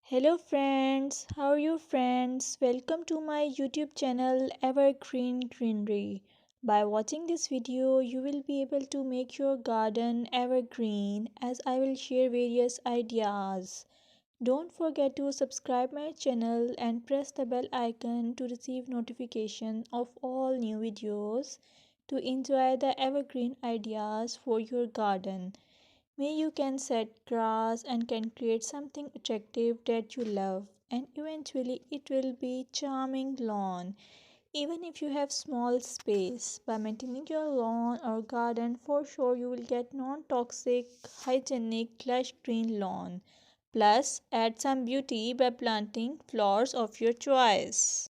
Hello friends, how are you friends? Welcome to my YouTube channel Evergreen Greenery. By watching this video, you will be able to make your garden evergreen as I will share various ideas. Don't forget to subscribe my channel and press the bell icon to receive notification of all new videos to enjoy the evergreen ideas for your garden. May you can set grass and can create something attractive that you love and eventually it will be charming lawn even if you have small space. By maintaining your lawn or garden, for sure you will get non-toxic, hygienic, lush green lawn. Plus, add some beauty by planting flowers of your choice.